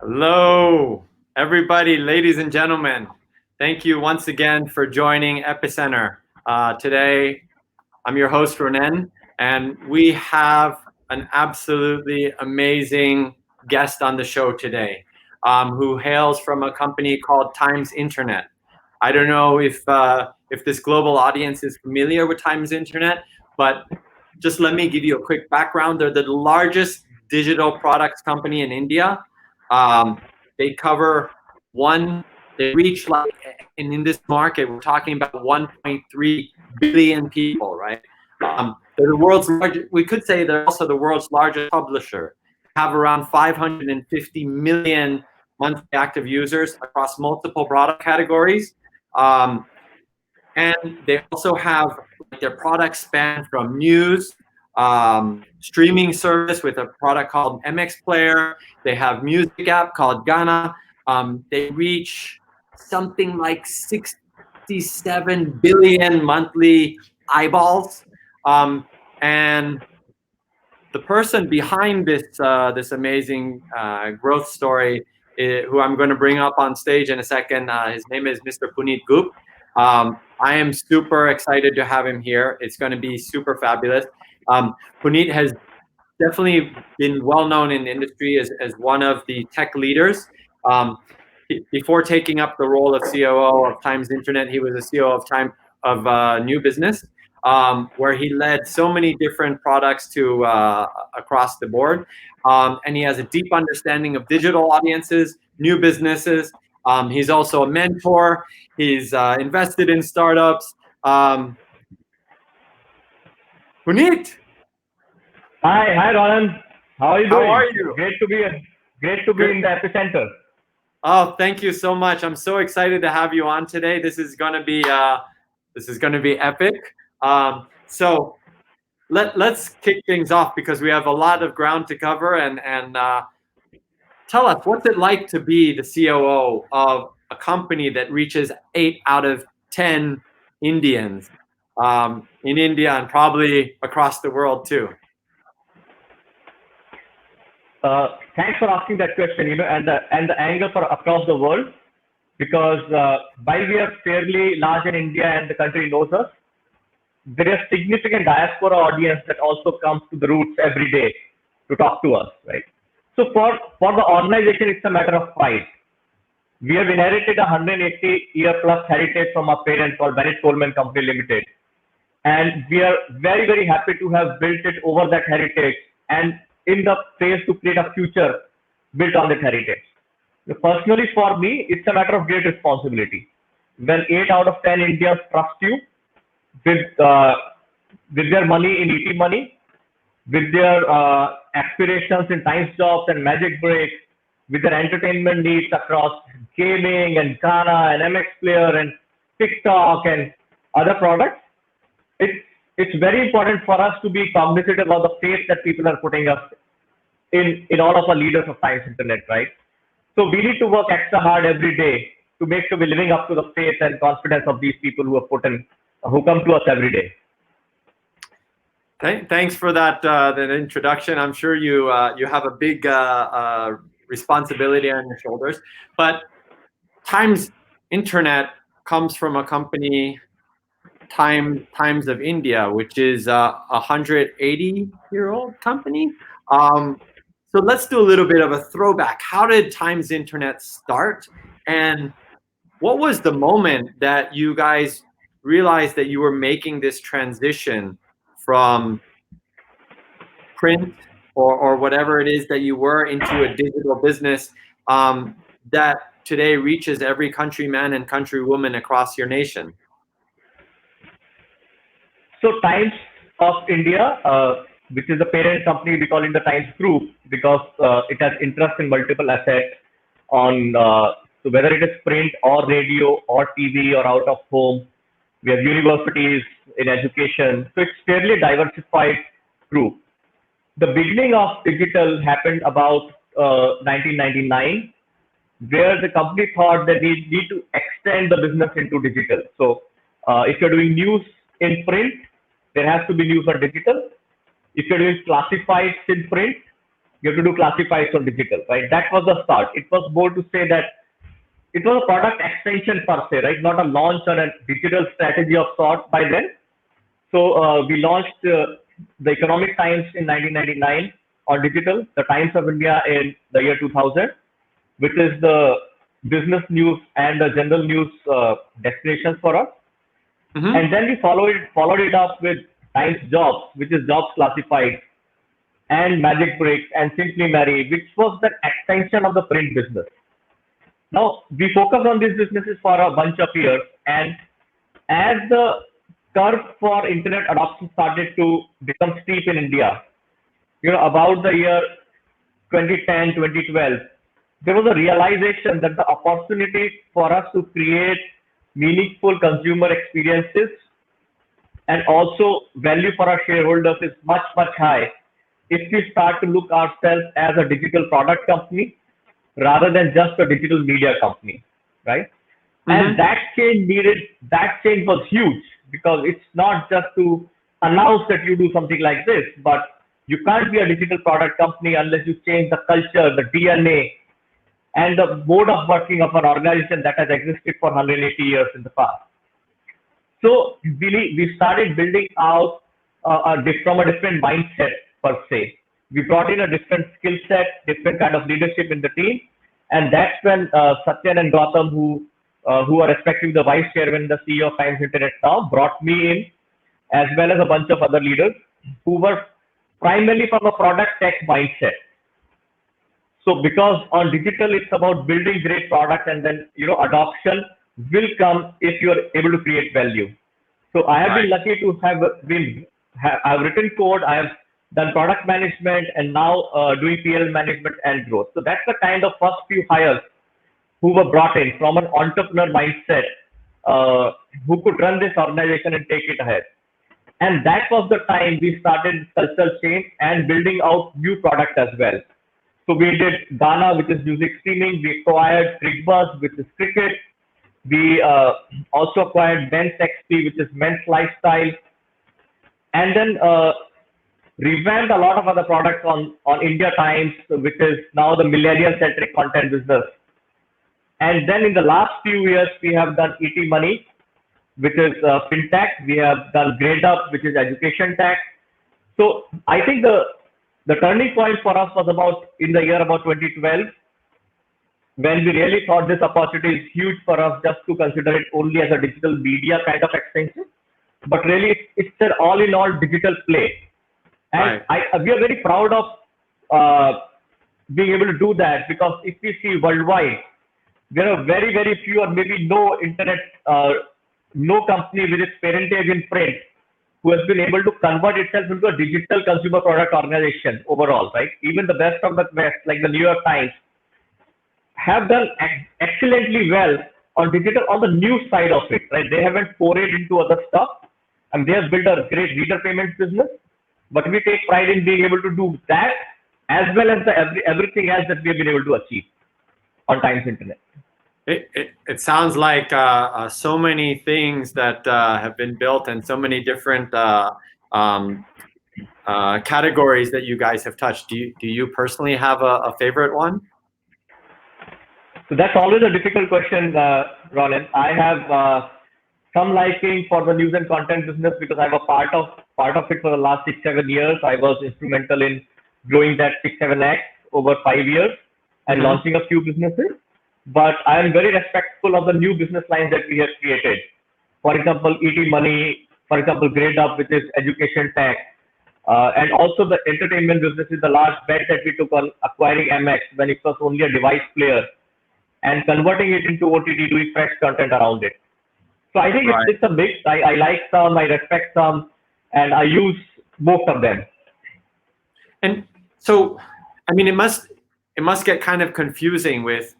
Hello, everybody, ladies and gentlemen. Thank you once again for joining Epicenter. Today, I'm your host, Ronen, and we have an absolutely amazing guest on the show today who hails from a company called Times Internet. I don't know if this global audience is familiar with Times Internet, but just let me give you a quick background. They're the largest digital products company in India. Um, they cover they reach like, and in this market, we're talking about 1.3 billion people, right? They're the world's largest, we could say they're also the world's largest publisher. They have around 550 million monthly active users across multiple product categories. Um, and they also have like, their products span from news, streaming service with a product called MX Player. They have music app called Ghana. They reach something like 67 billion monthly eyeballs. And the person behind this amazing growth story, who I'm going to bring up on stage in a second, his name is Mr. Puneet Gupt. I am super excited to have him here. It's going to be super fabulous. Puneet has definitely been well known in the industry as one of the tech leaders. Before taking up the role of COO of Times Internet, he was a COO of New Business, where he led so many different products to across the board. And he has a deep understanding of digital audiences, new businesses. He's also a mentor. He's invested in startups. Puneet, Hi, Ronen. How are you how are doing? you? Great to be Good. in the epicenter. Oh, thank you so much. I'm so excited to have you on today. This is gonna be epic. So let's kick things off because we have a lot of ground to cover. And tell us, what's it like to be the COO of a company that reaches 8 out of 10 Indians in India and probably across the world too. Thanks for asking that question. And the angle for across the world, because while we are fairly large in India and the country knows us, there is significant diaspora audience that also comes to the roots every day to talk to us, right? So for the organization, it's a matter of pride. We have inherited a 180-year plus heritage from our parent called Bennett Coleman Company Limited. And we are very, very happy to have built it over that heritage and in the phase to create a future built on that heritage. Personally, for me, it's a matter of great responsibility. When 8 out of 10 Indians trust you with, uh, with their money in ET money, with their aspirations in Times Jobs and Magic Break, with their entertainment needs across gaming and Ghana and MX Player and TikTok and other products, it's it's very important for us to be cognizant about the faith that people are putting us in all of our leaders of Times Internet, right? So we need to work extra hard every day to make sure we're living up to the faith and confidence of these people who have who come to us every day. Thanks for that introduction. I'm sure you have a big responsibility on your shoulders. But Times Internet comes from a company, Times of India, which is a 180-year-old company. So let's do a little bit of a throwback. How did Times Internet start, and what was the moment that you guys realized that you were making this transition from print or whatever it is that you were into a digital business that today reaches every countryman and countrywoman across your nation? So Times of India, which is the parent company, we call it the Times Group because it has interest in multiple assets on so whether it is print or radio or TV or out of home. We have universities in education, so it's fairly diversified group. The beginning of digital happened about 1999, where the company thought that they need to extend the business into digital. So if you're doing news in print, there has to be news on digital. If you're doing classifieds in print, you have to do classifieds on digital, right? That was the start. It was more to say that it was a product extension per se, right? Not a launch or a digital strategy of sort by then. So we launched the Economic Times in 1999 on digital, the Times of India in the year 2000, which is the business news and the general news destinations for us. Mm-hmm. And then we followed it up with Times Jobs, which is jobs classified, and Magic Bricks and Simply Mary, which was the extension of the print business. Now we focused on these businesses for a bunch of years, and as the curve for internet adoption started to become steep in India, about the year 2010, 2012, there was a realization that the opportunity for us to create meaningful consumer experiences and also value for our shareholders is much, much high if we start to look ourselves as a digital product company rather than just a digital media company, right? Mm-hmm. And that change was huge because it's not just to announce that you do something like this, but you can't be a digital product company unless you change the culture, the DNA, and the mode of working of an organization that has existed for 180 years in the past. So we started building out from a different mindset per se. We brought in a different skill set, different kind of leadership in the team, and that's when Satyan and Gautam, who are respectively the vice chairman and the CEO of Times Internet now, brought me in, as well as a bunch of other leaders who were primarily from a product tech mindset. So because on digital, it's about building great products, and then adoption will come if you are able to create value. So I have been lucky to I've written code, I have done product management, and now doing PL management and growth. So that's the kind of first few hires who were brought in from an entrepreneur mindset, who could run this organization and take it ahead. And that was the time we started cultural change and building out new product as well. So we did Ghana, which is music streaming. We acquired Crickbuzz, which is cricket. We also acquired Mense XP, which is men's lifestyle. And then revamped a lot of other products on India Times, which is now the millennial-centric content business. And then in the last few years, we have done ET Money, which is fintech. We have done Grade Up, which is education tech. So I think the turning point for us was in the year about 2012, when we really thought this opportunity is huge for us just to consider it only as a digital media kind of extension, but really it's an all-in-all digital play. And we are very proud of being able to do that, because if we see worldwide, there are very, very few or maybe no internet, no company with its parentage in print who has been able to convert itself into a digital consumer product organization overall, right? Even the best of the best, like the New York Times, have done excellently well on digital, on the news side of it, right? They haven't forayed into other stuff, and they have built a great reader payments business. But we take pride in being able to do that as well as everything else that we have been able to achieve on Times Internet. It sounds like so many things that have been built, and so many different categories that you guys have touched. Do you personally have a favorite one? So that's always a difficult question, Ronen. I have some liking for the news and content business because I'm a part of it for the last 6-7 years. I was instrumental in growing that 6-7x over 5 years and launching a few businesses. But I am very respectful of the new business lines that we have created. For example, ET Money, for example, Grade Up, which is education tech, and also the entertainment business is the large bet that we took on acquiring MX when it was only a device player and converting it into OTT, doing fresh content around it. So I think it's a mix. I like some, I respect some, and I use both of them. And so, I mean, it must get kind of confusing with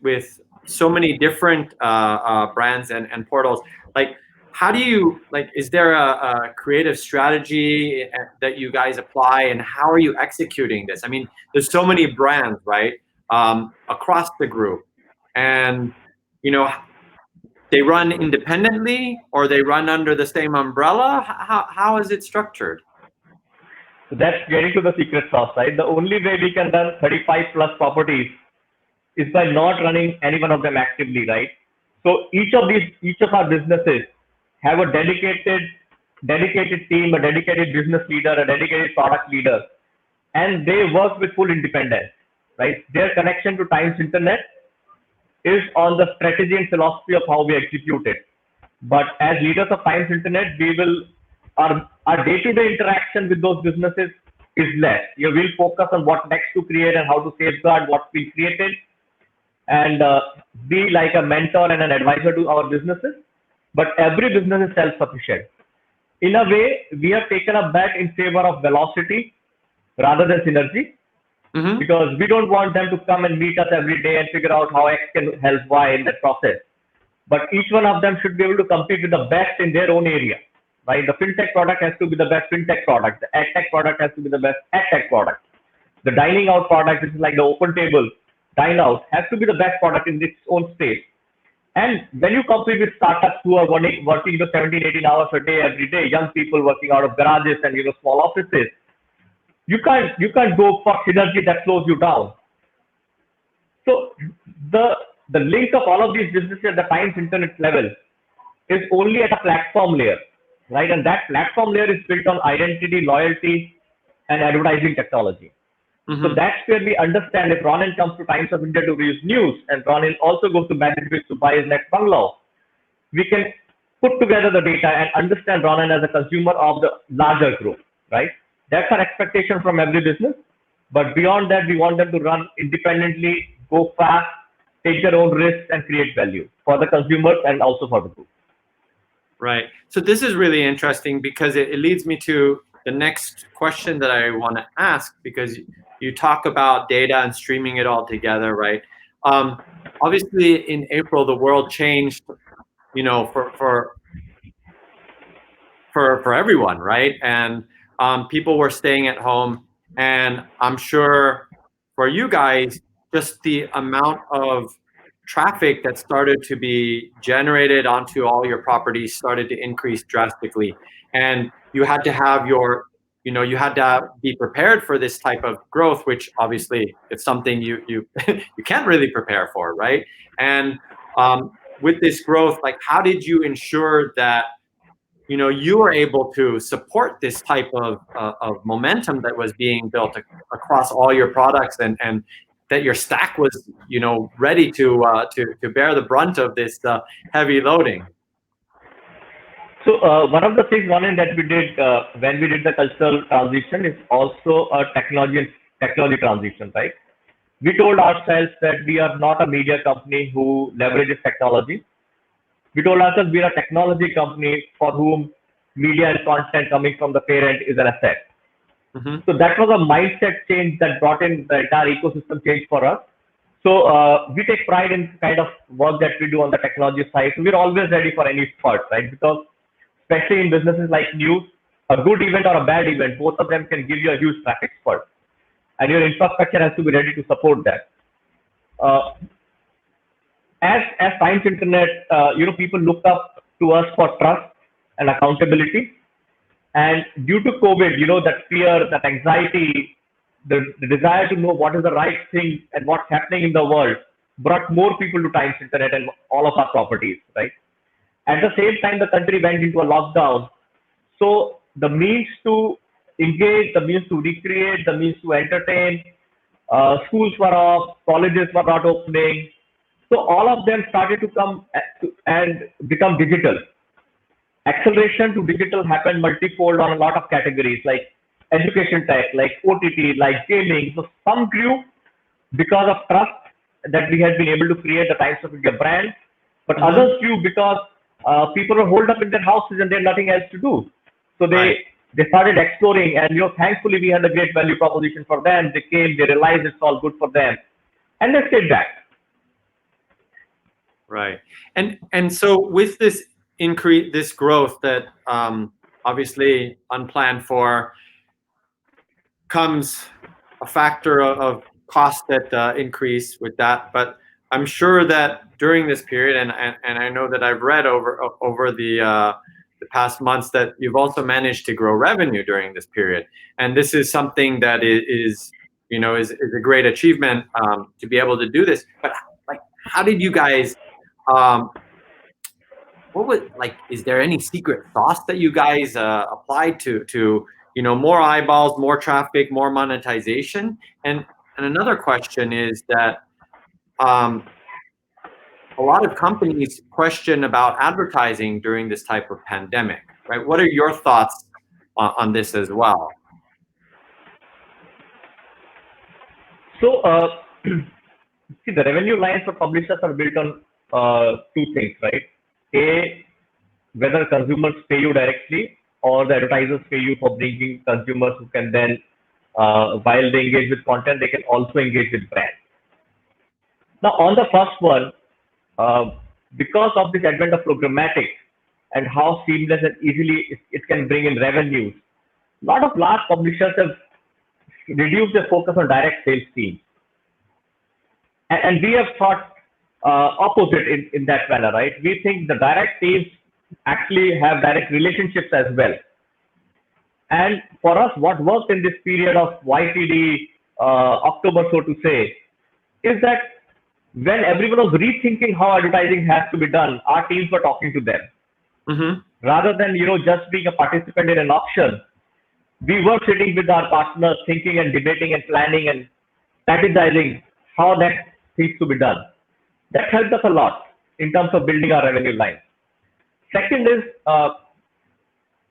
so many different brands and portals. Like, how do you, like, is there a creative strategy that you guys apply, and how are you executing this? I mean, there's so many brands, right, across the group, and they run independently or they run under the same umbrella. How is it structured? So that's getting to the secret sauce, right? The only way we can run 35 plus properties is by not running any one of them actively, right? So each of our businesses have a dedicated team, a dedicated business leader, a dedicated product leader, and they work with full independence, right? Their connection to Times Internet is on the strategy and philosophy of how we execute it. But as leaders of Times Internet, we will our day-to-day interaction with those businesses is less. You know, we'll focus on what next to create and how to safeguard what's been created, and be like a mentor and an advisor to our businesses. But every business is self-sufficient. In a way, we have taken a bet in favor of velocity rather than synergy, because we don't want them to come and meet us every day and figure out how X can help Y in that process. But each one of them should be able to compete with the best in their own area, right? The fintech product has to be the best fintech product. The adtech product has to be the best adtech product. The dining out product, which is like the open table, dine out, has to be the best product in its own space. And when you compete with startups who are working 17, 18 hours a day, every day, young people working out of garages and small offices, you can't go for synergy that slows you down. So the link of all of these businesses at the Times Internet level is only at a platform layer, right? And that platform layer is built on identity, loyalty, and advertising technology. So that's where we understand if Ronen comes to Times of India to read news, and Ronen also goes to Management to buy his next bungalow, we can put together the data and understand Ronen as a consumer of the larger group, right? That's our expectation from every business. But beyond that, we want them to run independently, go fast, take their own risks, and create value for the consumers and also for the group. Right. So this is really interesting because it leads me to the next question that I want to ask, because you talk about data and streaming it all together, right? Obviously, in April, the world changed, for everyone, right? And people were staying at home, and I'm sure for you guys, just the amount of traffic that started to be generated onto all your properties started to increase drastically, and you had to have you had to be prepared for this type of growth, which obviously it's something you you can't really prepare for, right? And with this growth, like, how did you ensure that you were able to support this type of momentum that was being built across all your products, and that your stack was ready to bear the brunt of this heavy loading? So one of the things, one that we did when we did the cultural transition is also a technology transition, right? We told ourselves that we are not a media company who leverages technology. We told ourselves we are a technology company for whom media and content coming from the parent is an asset. So that was a mindset change that brought in the entire ecosystem change for us. So we take pride in kind of work that we do on the technology side. So we're always ready for any spurt, right? Because especially in businesses like news, a good event or a bad event, both of them can give you a huge traffic spurt, and your infrastructure has to be ready to support that. As Times Internet, people looked up to us for trust and accountability. And due to COVID, that fear, that anxiety, the desire to know what is the right thing and what's happening in the world brought more people to Times Internet and all of our properties, right? At the same time, the country went into a lockdown. So the means to engage, the means to recreate, the means to entertain, schools were off, colleges were not opening. So all of them started to come and become digital. Acceleration to digital happened multifold on a lot of categories like education tech, like OTT, like gaming. So some grew because of trust that we had been able to create the Times of India brand, but others grew because people were holed up in their houses and they had nothing else to do. So they started exploring, and thankfully we had a great value proposition for them. They came, they realized it's all good for them, and they stayed back. Right. And so with this growth that obviously unplanned for, comes a factor of cost that increase with that. But I'm sure that during this period, and I know that I've read over the past months that you've also managed to grow revenue during this period, and this is something that is a great achievement to be able to do this. But like, how did you guys? What was like? Is there any secret sauce that you guys applied to more eyeballs, more traffic, more monetization? And another question is that a lot of companies question about advertising during this type of pandemic, right? What are your thoughts on this as well? So, see, the revenue lines for publishers are built on two things, right? A, whether consumers pay you directly or the advertisers pay you for bringing consumers who can then, while they engage with content, they can also engage with brands. Now, on the first one, because of this advent of programmatic and how seamless and easily it can bring in revenues, a lot of large publishers have reduced their focus on direct sales teams. And we have thought opposite in that manner, right? We think the direct teams actually have direct relationships as well. And for us, what worked in this period of YTD, October, so to say, is that when everyone was rethinking how advertising has to be done, our teams were talking to them. Mm-hmm. Rather than just being a participant in an auction, we were sitting with our partners, thinking and debating and planning and strategizing how that needs to be done. That helped us a lot in terms of building our revenue line. Second is,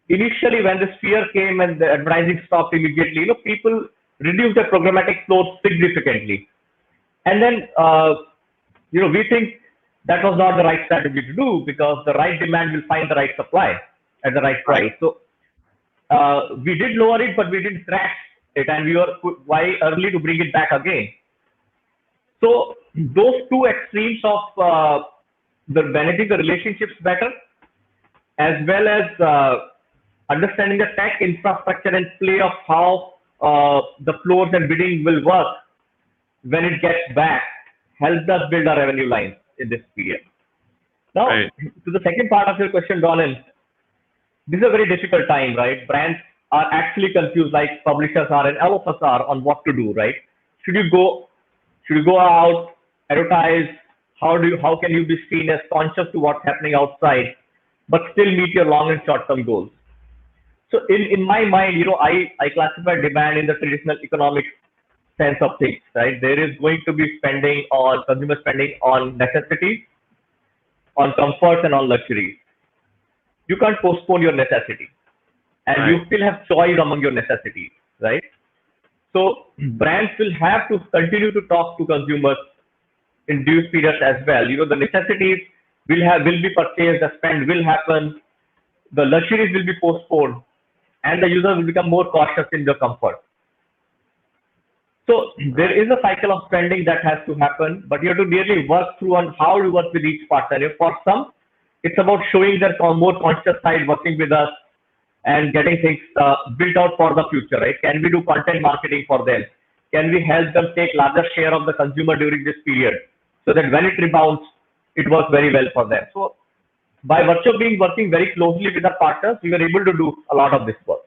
initially when this fear came and the advertising stopped immediately, people reduced their programmatic flows significantly. And then, we think that was not the right strategy to do, because the right demand will find the right supply at the right price. So we did lower it, but we didn't crash it, and we were why early to bring it back again. So those two extremes of the managing the relationships better, as well as understanding the tech infrastructure and play of how the floors and bidding will work when it gets back, helped us build our revenue lines in this period. Now, to the second part of your question, Ronen, this is a very difficult time, right? Brands are actually confused, like publishers are and all of us are, on what to do, right? Should you go out, advertise? How can you be seen as conscious to what's happening outside, but still meet your long and short-term goals? So in my mind, I classify demand in the traditional economic sense of things, right? There is going to be consumer spending on necessities, on comforts, and on luxuries. You can't postpone your necessity, and you still have choice among your necessities, right? So brands will have to continue to talk to consumers in due periods as well. The necessities will be purchased, the spend will happen, the luxuries will be postponed, and the user will become more cautious in their comfort. So there is a cycle of spending that has to happen, but you have to really work through on how to work with each partner. For some, it's about showing their more conscious side, working with us and getting things built out for the future, right? Can we do content marketing for them? Can we help them take larger share of the consumer during this period so that when it rebounds, it works very well for them? So by virtue of working very closely with our partners, we were able to do a lot of this work.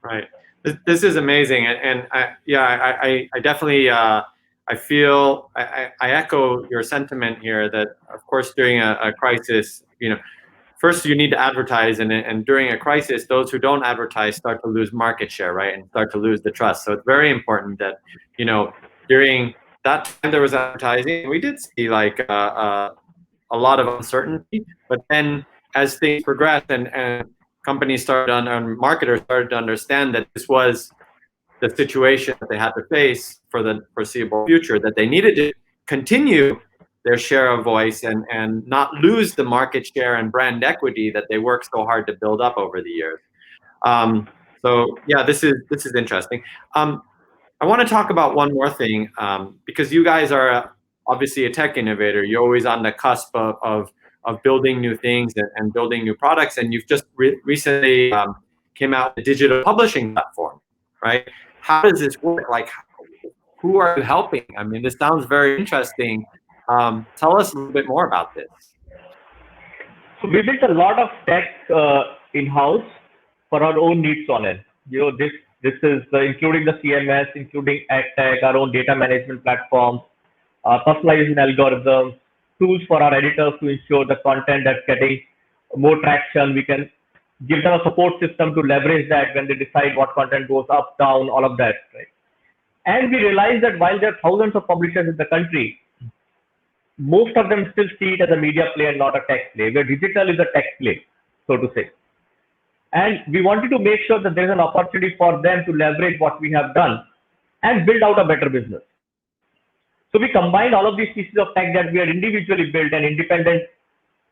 Right. This is amazing, and I definitely I echo your sentiment here that, of course, during a crisis, first you need to advertise, and during a crisis, those who don't advertise start to lose market share, right, and start to lose the trust. So it's very important that during that time there was advertising. We did see like a lot of uncertainty, but then as things progressed and companies and marketers started to understand that this was the situation that they had to face for the foreseeable future, that they needed to continue their share of voice and not lose the market share and brand equity that they worked so hard to build up over the years. So yeah, this is interesting. I want to talk about one more thing, because you guys are obviously a tech innovator. You're always on the cusp of building new things and building new products, and you've just recently came out with a digital publishing platform, right? How does this work? Like, who are you helping? I mean, this sounds very interesting. Tell us a little bit more about this. So we built a lot of tech in-house for our own needs on it. This is including the CMS, including AdTech, our own data management platforms, personalization algorithms, tools for our editors to ensure the content that's getting more traction. We can give them a support system to leverage that when they decide what content goes up, down, all of that, right? And we realized that while there are thousands of publishers in the country, most of them still see it as a media play and not a tech play, where digital is a tech play, so to say. And we wanted to make sure that there's an opportunity for them to leverage what we have done and build out a better business. So we combined all of these pieces of tech that we had individually built and independent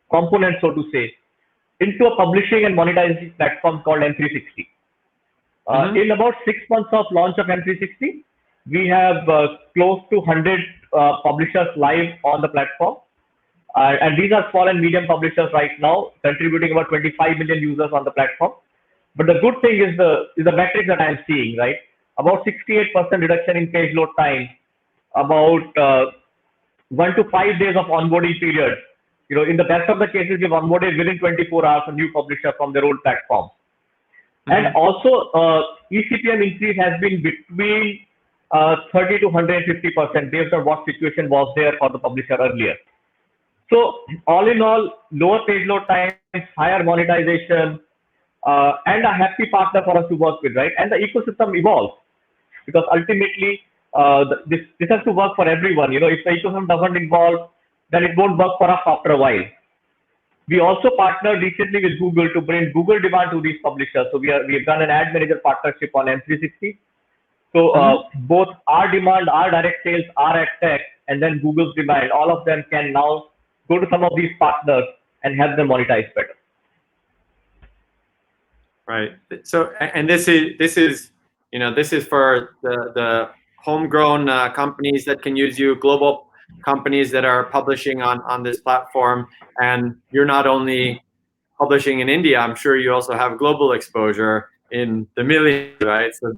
components, so to say, into a publishing and monetizing platform called M360. In about 6 months of launch of M360, we have close to 100 publishers live on the platform. And these are small and medium publishers right now, contributing about 25 million users on the platform. But the good thing is the metrics that I'm seeing, right? About 68% reduction in page load time, about 1 to 5 days of onboarding period. In the best of the cases, we've onboarded within 24 hours a new publisher from their old platform. And also, eCPM increase has been between 30 to 150% based on what situation was there for the publisher earlier. So all in all, lower page load times, higher monetization, and a happy partner for us to work with, right? And the ecosystem evolves because ultimately this has to work for everyone. If the ecosystem doesn't evolve, then it won't work for us after a while. We also partnered recently with Google to bring Google demand to these publishers. So we have done an ad manager partnership on M360. So both our demand, our direct sales, our ad tech, and then Google's demand, all of them can now go to some of these partners and help them monetize better. Right. So, and this is for the homegrown companies that can use you, global companies that are publishing on this platform, and you're not only publishing in India, I'm sure you also have global exposure in the millions, right? So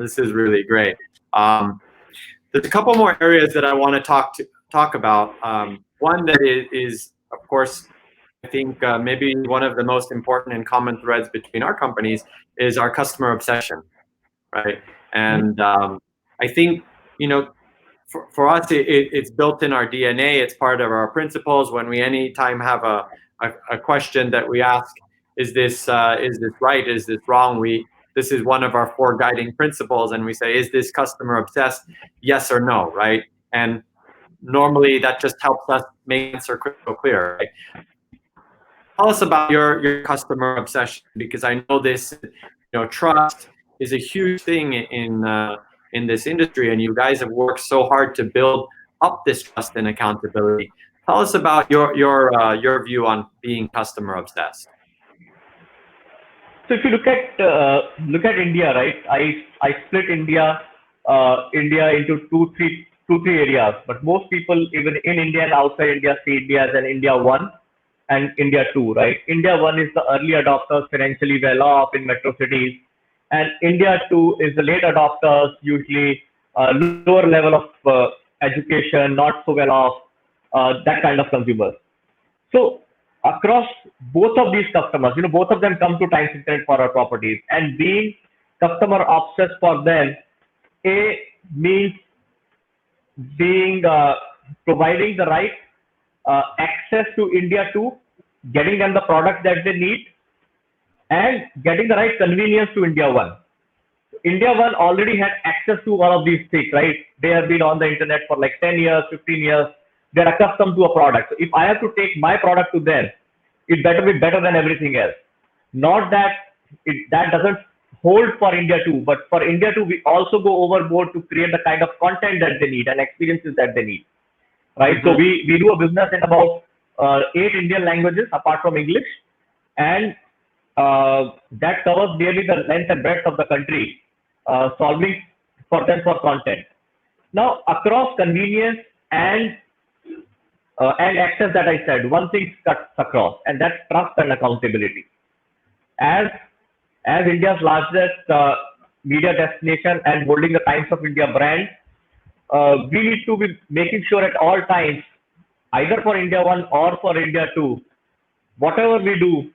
this is really great. There's a couple more areas that I want to talk about. One that is of course, I think maybe one of the most important and common threads between our companies is our customer obsession, right? And I think, for us, it's built in our DNA. It's part of our principles. When we anytime have a question that we ask, is this right? Is this wrong? This is one of our 4 guiding principles, and we say, is this customer obsessed? Yes or no, right? And normally that just helps us make answer crystal clear, right? Tell us about your customer obsession, because I know this, trust is a huge thing in this industry, and you guys have worked so hard to build up this trust and accountability. Tell us about your view on being customer obsessed. So if you look at India, right? I split India into two, three areas. But most people, even in India and outside India, see India as an India 1 and India 2, right? India 1 is the early adopters, financially well off in metro cities, and India 2 is the late adopters, usually lower level of education, not so well off, that kind of consumers. So across both of these customers, both of them come to Times Internet for our properties, and being customer obsessed for them, means being providing the right access to India 2, getting them the products that they need, and getting the right convenience to India 1. India 1 already had access to all of these things, right? They have been on the internet for like 10 years, 15 years. They're accustomed to a product. So if I have to take my product to them, it better be better than everything else. Not that that doesn't hold for India 2, but for India 2, we also go overboard to create the kind of content that they need and experiences that they need, right? So we do a business in about 8 Indian languages apart from English, and that covers nearly the length and breadth of the country, solving for them for content. Now, across convenience and access that I said, one thing cuts across, and that's trust and accountability. As India's largest media destination and holding the Times of India brand, we need to be making sure at all times either for India 1 or for India 2, whatever we do,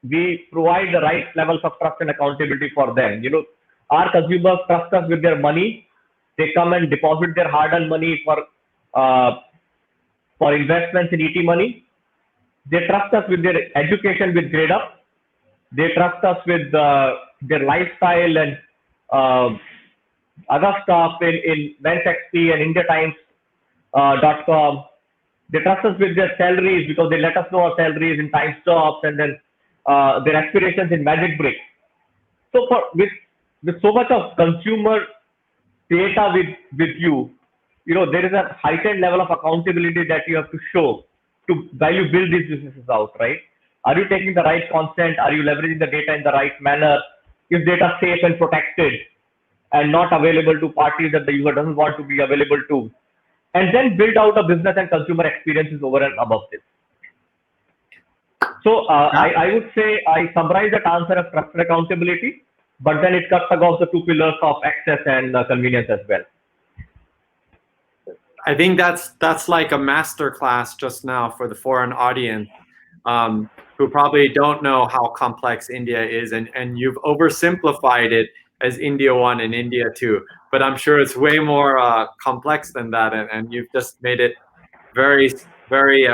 we provide the right levels of trust and accountability for them. Our consumers trust us with their money. They come and deposit their hard-earned money uh, for investments in ET money. They trust us with their education with GradeUp. They trust us with their lifestyle and uh, other stuff in Mense and IndiaTimes.com. They trust us with their salaries because they let us know our salaries in time stops, and then their aspirations in Magic Brick. So with so much of consumer data with you, there is a heightened level of accountability that you have to show while you build these businesses out, right? Are you taking the right consent? Are you leveraging the data in the right manner? Is data safe and protected and not available to parties that the user doesn't want to be available to? And then build out a business and consumer experiences over and above this. So I would say I summarize that answer as trust and accountability, but then it cuts across the two pillars of access and convenience as well. I think that's like a master class just now for the foreign audience who probably don't know how complex India is, and you've oversimplified it as India 1 and India 2. But I'm sure it's way more complex than that, and you've just made it very, very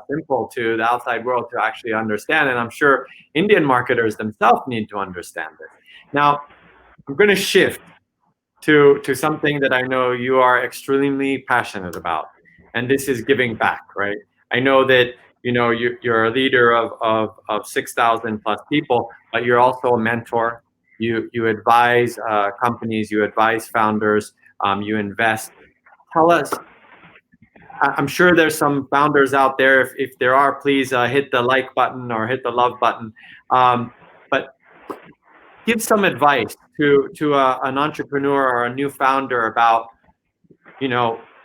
simple to the outside world to actually understand. And I'm sure Indian marketers themselves need to understand this. Now, I'm going to shift to something that I know you are extremely passionate about, and this is giving back, right? I know that you're a leader of 6,000 plus people, but you're also a mentor. You advise companies, you advise founders, you invest. Tell us. I'm sure there's some founders out there. If there are, please hit the like button or hit the love button. But give some advice to an entrepreneur or a new founder about,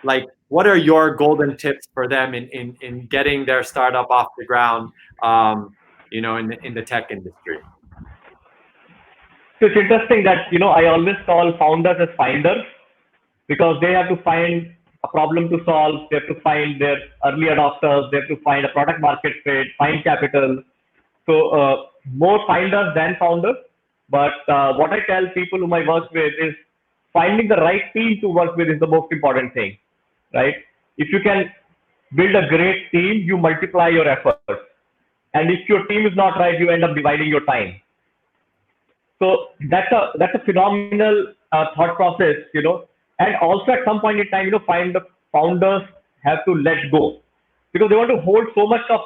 like, what are your golden tips for them in getting their startup off the ground, in the tech industry? So it's interesting that, I always call founders as finders because they have to find a problem to solve. They have to find their early adopters. They have to find a product market fit, find capital. So more finders than founders. But what I tell people whom I work with is finding the right team to work with is the most important thing, right? If you can build a great team, you multiply your efforts. And if your team is not right, you end up dividing your time. So that's a phenomenal thought process, And also at some point in time, find the founders have to let go because they want to hold so much of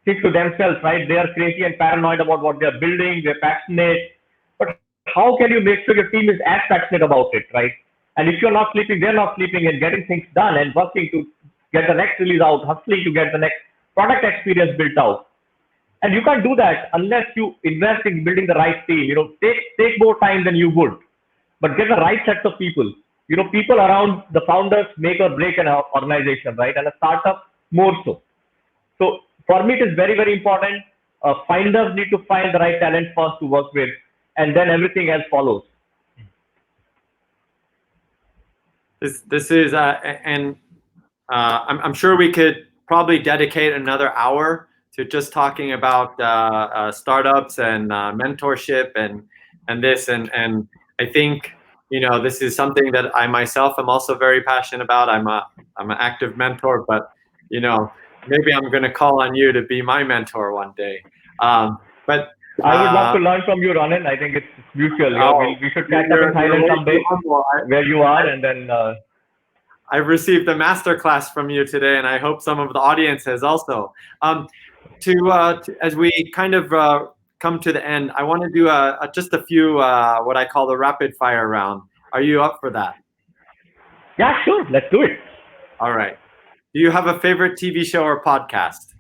things to themselves, right? They are crazy and paranoid about what they are building. They're passionate, but how can you make sure your team is as passionate about it, right? And if you're not sleeping, they're not sleeping and getting things done and working to get the next release out, hustling to get the next product experience built out. And you can't do that unless you invest in building the right team. Take more time than you would, but get the right sets of people. People around the founders make or break an organization, right? And a startup more so. So for me, it is very, very important. Finders need to find the right talent first to work with, and then everything else follows. This is and I'm sure we could probably dedicate another hour to just talking about startups and mentorship and this and I think this is something that I myself am also very passionate about. I'm an active mentor, but maybe I'm going to call on you to be my mentor one day. But I would love to learn from you, Ronen. I think it's mutual. We should catch up in Thailand someday where you are, and then. I've received a masterclass from you today, and I hope some of the audience has also. As we kind of come to the end, I want to do just a few what I call the rapid fire round. Are you up for that? Yeah, sure. Let's do it. All right. Do you have a favorite TV show or podcast?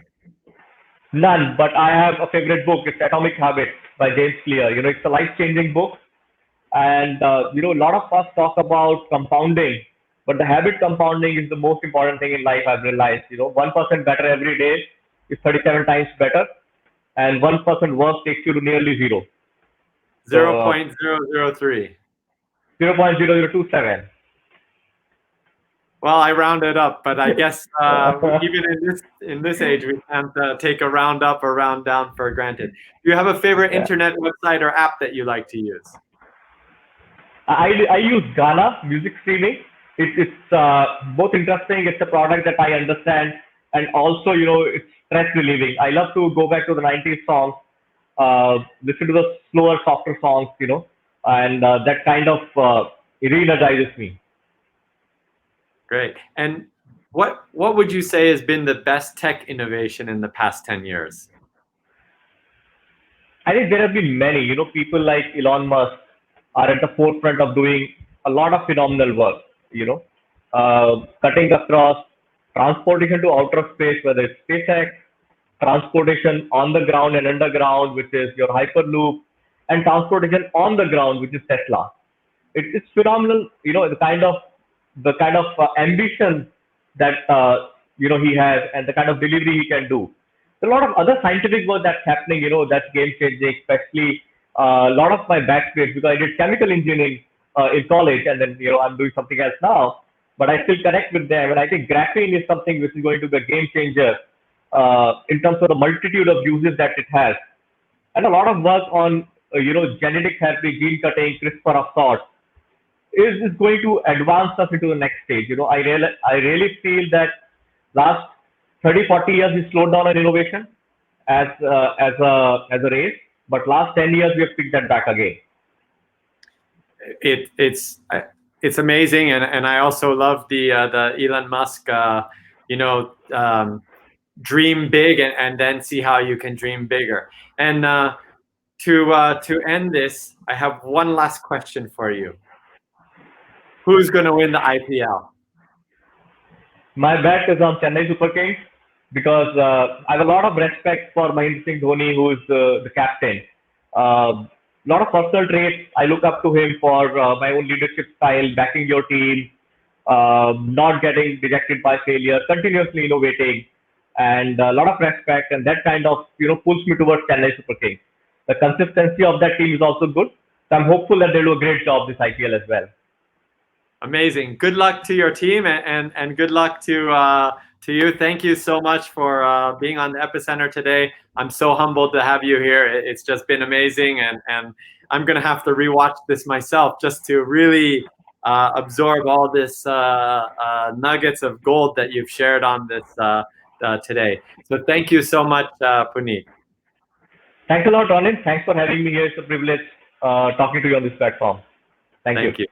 None, but I have a favorite book. It's Atomic Habits by James Clear. It's a life-changing book, and a lot of us talk about compounding. But the habit compounding is the most important thing in life, I've realized. 1% better every day is 37 times better, and 1% worse takes you to nearly zero. 0.003. 0.0027. Well, I rounded up, but I guess even in this age, we can't take a round up or round down for granted. Do you have a favorite Yeah. internet website or app that you like to use? I use Ghana music streaming. It's both interesting. It's a product that I understand, and also it's stress relieving. I love to go back to the 90s songs, listen to the slower, softer songs, and that kind of re-energizes me. Great. And what would you say has been the best tech innovation in the past 10 years? I think there have been many. People like Elon Musk are at the forefront of doing a lot of phenomenal work. Cutting across transportation to outer space, whether it's SpaceX, transportation on the ground and underground, which is your Hyperloop, and transportation on the ground, which is Tesla. It's phenomenal. The kind of ambition that he has, and the kind of delivery he can do. There's a lot of other scientific work that's happening. That's game changing. Especially a lot of my background, because I did chemical engineering in college, and then I'm doing something else now. But I still connect with them, and I think graphene is something which is going to be a game changer in terms of the multitude of uses that it has, and a lot of work on genetic therapy, gene cutting, CRISPR of sorts is going to advance us into the next stage. I really feel that last 30, 40 years we slowed down on innovation as a race, but last 10 years we have picked that back again. It's amazing, and I also love the Elon Musk, dream big and then see how you can dream bigger. And to end this, I have one last question for you. Who's going to win the IPL? My bet is on Chennai Super Kings because I have a lot of respect for Mahendra Singh Dhoni, who is the captain. A lot of personal traits. I look up to him for my own leadership style, backing your team, not getting dejected by failure, continuously innovating, and a lot of respect. And that kind of pulls me towards Chennai Super Kings. The consistency of that team is also good. So I'm hopeful that they'll do a great job this IPL as well. Amazing. Good luck to your team, and good luck to you. Thank you so much for being on the Epicenter today. I'm so humbled to have you here. It's just been amazing, and I'm going to have to rewatch this myself just to really absorb all this nuggets of gold that you've shared on this today. So thank you so much, Puneet. Thanks a lot, Ronen. Thanks for having me here. It's a privilege talking to you on this platform. Thank you.